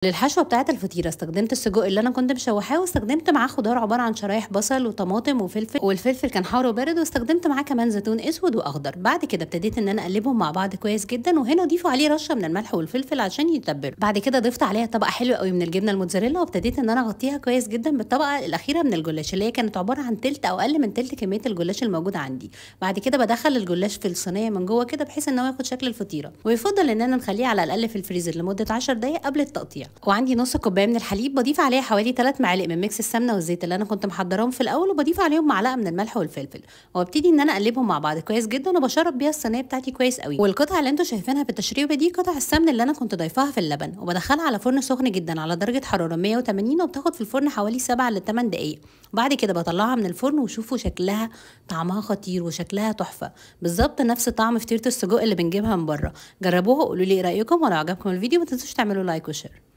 للحشوة بتاعة الفطيرة استخدمت السجق اللي انا كنت مشوحاه، واستخدمت معاه خضار عبارة عن شرايح بصل وطماطم وفلفل، والفلفل كان حار وبارد، واستخدمت معاه كمان زيتون اسود واخضر. بعد كده ابتديت ان انا اقلبهم مع بعض كويس جدا، وهنا ضيفوا عليه رشة من الملح والفلفل عشان يتبلوا. بعد كده ضفت عليها طبقة حلوة قوي من الجبنة الموتزاريلا، وابتديت ان انا اغطيها كويس جدا بالطبقة الاخيرة من الجلاش اللي هي كانت عبارة عن تلت او اقل من تلت كمية الجلاش الموجودة عندي. بعد كده بدخل الجلاش في الصينية من جوه كده بحيث ان هو ياخد شكل الفطيرة، ويفضل ان انا نخليه على الاقل في الفريزر لمدة 10 دقايق قبل التقطيع. وعندي نص كوبايه من الحليب بضيف عليها حوالي 3 معالق من ميكس السمنه والزيت اللي انا كنت محضراهم في الاول، وبضيف عليهم معلقه من الملح والفلفل، وابتدي ان انا اقلبهم مع بعض كويس جدا، وبشرب بيها الصينيه بتاعتي كويس قوي. والقطعه اللي انتوا شايفينها في التشريبه دي قطع السمن اللي انا كنت ضايفاها في اللبن، وبدخلها على فرن سخن جدا على درجه حراره 180، وبتاخد في الفرن حوالي 7 ل 8 دقائق. بعد كده بطلعها من الفرن، وشوفوا شكلها، طعمها خطير وشكلها تحفه، بالظبط نفس طعم فطيره السجق اللي بنجيبها من بره. جربوها وقولوا لي ايه رايكم، ولو عجبكم الفيديو ما تنسوش تعملوا لايك وشير.